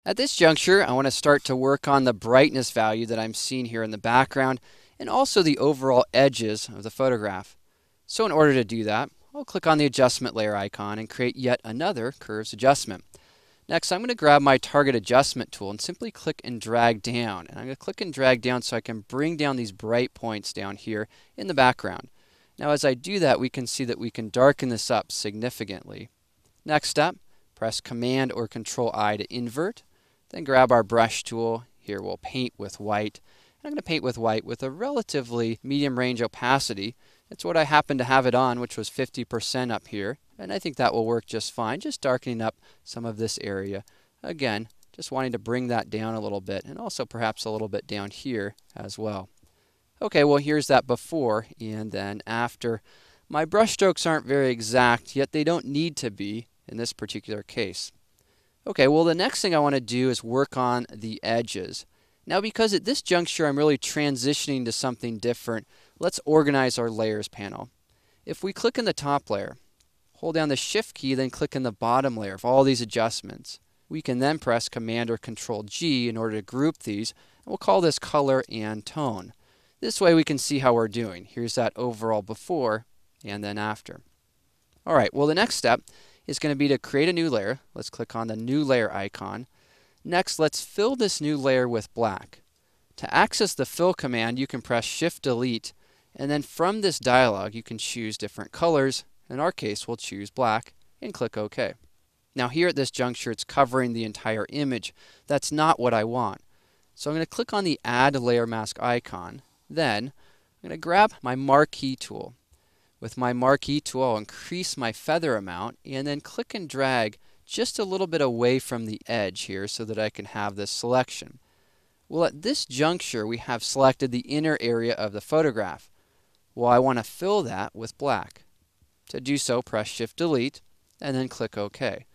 At this juncture, I want to start to work on the brightness value that I'm seeing here in the background and also the overall edges of the photograph. So in order to do that, I'll click on the adjustment layer icon and create yet another curves adjustment. Next, I'm going to grab my target adjustment tool and simply click and drag down. And I'm going to click and drag down so I can bring down these bright points down here in the background. Now as I do that, we can see that we can darken this up significantly. Next step, press Command or Control I to invert. Then grab our brush tool. Here we'll paint with white. I'm going to paint with white with a relatively medium range opacity. It's what I happen to have it on, which was 50% up here. And I think that will work just fine, just darkening up some of this area. Again, just wanting to bring that down a little bit, and also perhaps a little bit down here as well. Okay, well here's that before and then after. My brush strokes aren't very exact, yet they don't need to be in this particular case. Okay, well the next thing I want to do is work on the edges. Now because at this juncture I'm really transitioning to something different, let's organize our layers panel. If we click in the top layer, hold down the Shift key, then click in the bottom layer of all these adjustments. We can then press Command or Control G in order to group these, and we'll call this color and tone. This way we can see how we're doing. Here's that overall before and then after. Alright, well the next step is going to be to create a new layer. Let's click on the new layer icon. Next, let's fill this new layer with black. To access the fill command, you can press Shift Delete, and then from this dialog you can choose different colors. In our case, we'll choose black and click OK. Now here at this juncture, it's covering the entire image. That's not what I want. So I'm going to click on the Add Layer Mask icon. Then I'm going to grab my Marquee tool. With my Marquee tool, I'll increase my feather amount and then click and drag just a little bit away from the edge here so that I can have this selection. Well, at this juncture, we have selected the inner area of the photograph. Well, I want to fill that with black. To do so, press Shift Delete and then click OK.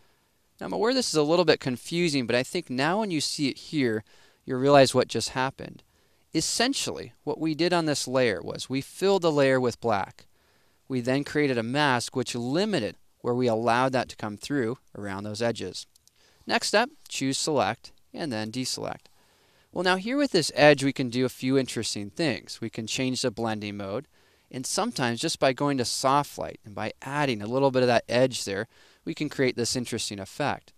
Now I'm aware this is a little bit confusing, but I think now when you see it here, you'll realize what just happened. Essentially, what we did on this layer was we filled the layer with black. We then created a mask which limited where we allowed that to come through around those edges. Next step, choose Select and then Deselect. Well, now here with this edge we can do a few interesting things. We can change the blending mode, and sometimes just by going to Soft Light and by adding a little bit of that edge there, we can create this interesting effect.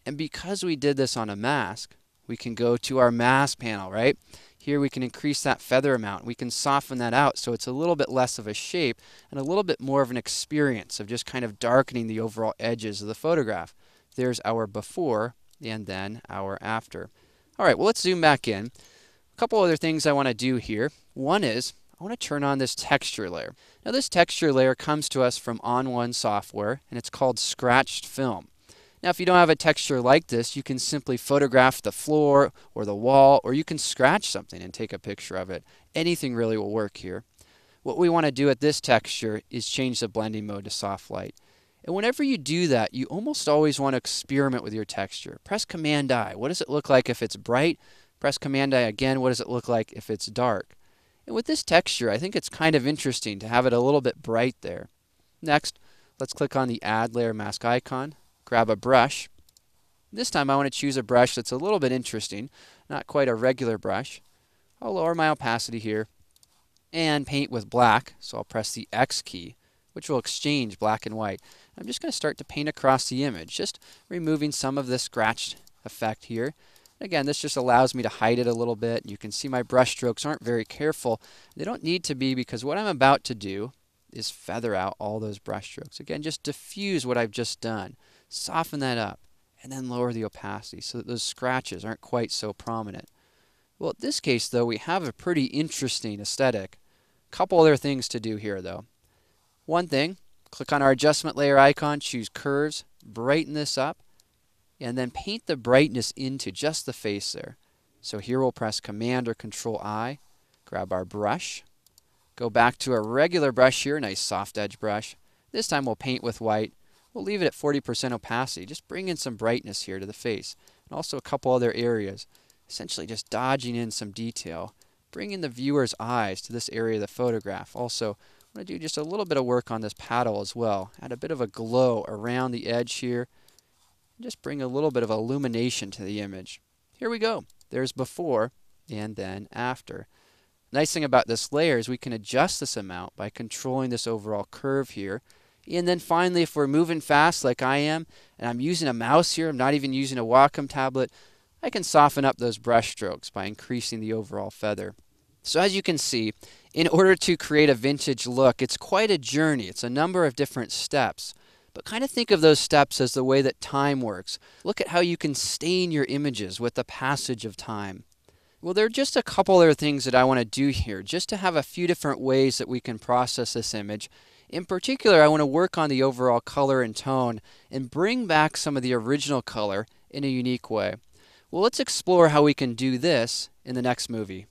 And because we did this on a mask, we can go to our mask panel, right? Here we can increase that feather amount. We can soften that out so it's a little bit less of a shape and a little bit more of an experience of just kind of darkening the overall edges of the photograph. There's our before and then our after. All right, well let's zoom back in. A couple other things I want to do here. One is I want to turn on this texture layer. Now this texture layer comes to us from ON1 software and it's called Scratched Film. Now if you don't have a texture like this, you can simply photograph the floor or the wall, or you can scratch something and take a picture of it. Anything really will work here. What we want to do at this texture is change the blending mode to Soft Light. And whenever you do that, you almost always want to experiment with your texture. Press Command I. What does it look like if it's bright? Press Command I again. What does it look like if it's dark? And with this texture, I think it's kind of interesting to have it a little bit bright there. Next, let's click on the Add Layer Mask icon. Grab a brush. This time I want to choose a brush that's a little bit interesting, not quite a regular brush. I'll lower my opacity here and paint with black, so I'll press the X key, which will exchange black and white. I'm just going to start to paint across the image, just removing some of this scratched effect here. Again, this just allows me to hide it a little bit. You can see my brush strokes aren't very careful. They don't need to be, because what I'm about to do is feather out all those brush strokes. Again, just diffuse what I've just done. Soften that up and then lower the opacity so that those scratches aren't quite so prominent. Well, in this case though, we have a pretty interesting aesthetic. Couple other things to do here though. One thing, click on our adjustment layer icon, choose curves, brighten this up, and then paint the brightness into just the face there. So here we'll press Command or Control I, grab our brush, go back to a regular brush here, nice soft edge brush. This time we'll paint with white. We'll leave it at 40% opacity. Just bring in some brightness here to the face. And also a couple other areas. Essentially just dodging in some detail. Bring in the viewer's eyes to this area of the photograph. Also, I'm going to do just a little bit of work on this paddle as well. Add a bit of a glow around the edge here. Just bring a little bit of illumination to the image. Here we go. There's before and then after. Nice thing about this layer is we can adjust this amount by controlling this overall curve here. And then finally, if we're moving fast like I am, and I'm using a mouse here, I'm not even using a Wacom tablet, I can soften up those brush strokes by increasing the overall feather. So as you can see, in order to create a vintage look, it's quite a journey. It's a number of different steps. But kind of think of those steps as the way that time works. Look at how you can stain your images with the passage of time. Well, there are just a couple other things that I want to do here, just to have a few different ways that we can process this image. In particular, I want to work on the overall color and tone and bring back some of the original color in a unique way. Well, let's explore how we can do this in the next movie.